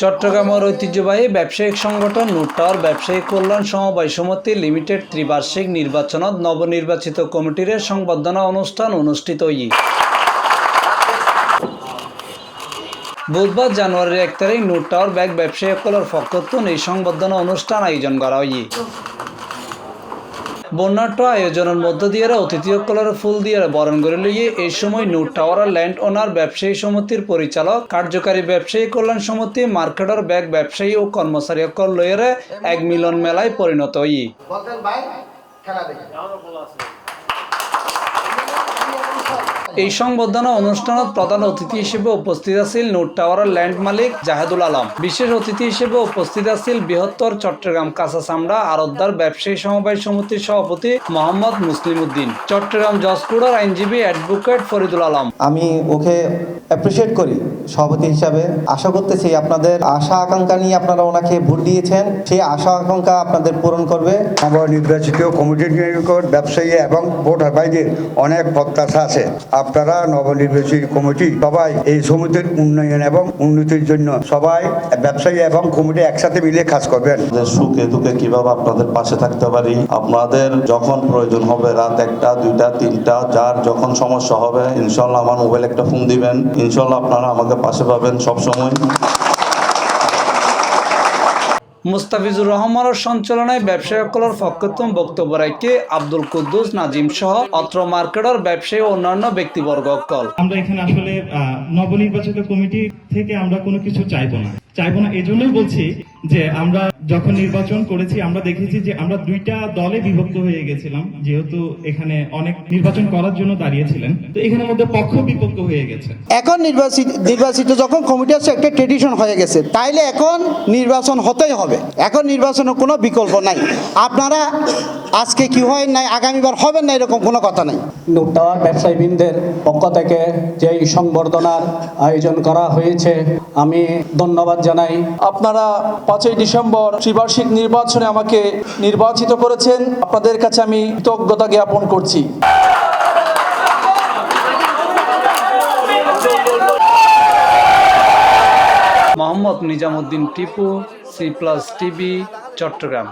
চট্টগ্রামের ঐতিহ্যবাহী ব্যবসায়িক সংগঠন নূর টাওয়ার ব্যবসায়িক কল্যাণ সমবায় সমিতি লিমিটেড ত্রিবার্ষিক নির্বাচনত নবনির্বাচিত কমিটির সংবর্ধনা অনুষ্ঠান অনুষ্ঠিত বুধবার জানুয়ারির 1 তারিখ নূর টাওয়ার ব্যাগ ব্যবসায়ীসকলের পক্ষতুন এই সংবর্ধনা অনুষ্ঠান আয়োজন করা হয়। বর্ণাঢ্য আয়োজনের মধ্য দিয়ে অতিথিসকলের ফুল দিয়ে বরণ করে লইয়ে এই সময় নূর টাওয়ার ল্যান্ড ওনার ব্যবসায়ী সমিতির পরিচালক কার্যকারী ব্যবসায়ী কল্যাণ সমিতি মার্কেটর ব্যাগ ব্যবসায়ী ও কর্মচারীসকল লইয়ে এক মিলন মেলায় পরিণত হই। এই সংবর্ধনা অনুষ্ঠানত প্রধান অতিথি হিসেবে উপস্থিত আছিল নূর টাওয়ারের ল্যান্ড মালিক জাহেদুল আলম। বিশেষ অতিথি হিসেবে উপস্থিত আছিল বৃহত্তর চট্টগ্রাম কাঁচা চামড়া আড়তদার ব্যবসায়ী সমবায় সমিতির সভাপতি মোহাম্মদ মুসলিম উদ্দিন, চট্টগ্রাম জজকোর্টের আইনজীবী অ্যাডভোকেট ফরিদুল আলম। আমি ওকে অ্যাপ্রিসিয়েট করি সভাপতি হিসাবে। আশা করতেছি আপনাদের আশা আকাঙ্ক্ষা নিয়ে আপনারা ওনাকে ভোট দিয়েছেন, সেই আশা আকাঙ্ক্ষা আপনাদের পূরণ করবে। নবনির্বাচিত কমিটির নিকট ব্যবসায়ী এবং ভোটার ভাইদের অনেক প্রত্যাশা আছে। আপনারা নবনির্বাচিত কমিটি সবাই এই সমিতির উন্নয়ন এবং উন্নতির জন্য সবাই ব্যবসায়ী এবং কমিটি একসাথে মিলে কাজ করবেন। সুখে দুঃখে কিভাবে আপনাদের পাশে থাকতে পারি, আপনাদের যখন প্রয়োজন হবে রাত 1টা 2টা 3টা যার যখন সমস্যা হবে ইনশাল্লাহ আমার মোবাইল একটা ফোন দিবেন, ইনশাল্লাহ আপনারা আমাকে পাশে পাবেন সবসময়। মুস্তাফিজুর রহমানের সঞ্চালনায় ব্যবসায়ীসকলের পক্ষতুন বক্তব্য রাখে আব্দুল কুদ্দুস নাজিম সহ অত্র মার্কেটের ব্যবসায়ী ও অন্যান্য ব্যক্তিবর্গ। আমরা এখানে আসলে নবনির্বাচিত কমিটি থেকে আমরা কোনো কিছু চাইবো না। এজন্যই বলছি যে আমরা যখন নির্বাচন করেছি আমরা দেখেছি যে আমরা দুইটা দলে বিভক্ত হয়ে গেছিলাম, যেহেতু এখানে অনেক নির্বাচন করার জন্য দাঁড়িয়েছিলেন, তো এখানের মধ্যে পক্ষ বিপক্ষ হয়ে গেছে। এখন নির্বাচিত যখন কমিটি আছে একটা ট্রেডিশন হয়ে গেছে, তাইলে এখন নির্বাচন হতেই হবে। এখন নির্বাচনের কোনো বিকল্প নাই। আপনারা আজকে কি হয় নাই আগামীবার হবেন না এরকম কোনো কথা নাই। নূর টাওয়ার ব্যবসায়ীবৃন্দের পক্ষ থেকে যে সংবর্ধনার আয়োজন করা হয়েছে আমি ধন্যবাদ জানাই। আপনারা 5ই ডিসেম্বর ত্রিবার্ষিক নির্বাচনে আমাকে নির্বাচিত করেছেন, আপনাদের কাছে আমি কৃতজ্ঞতা জ্ঞাপন করছি। Mohammad Nizamuddin Tipu, C+ TV, Chittagong.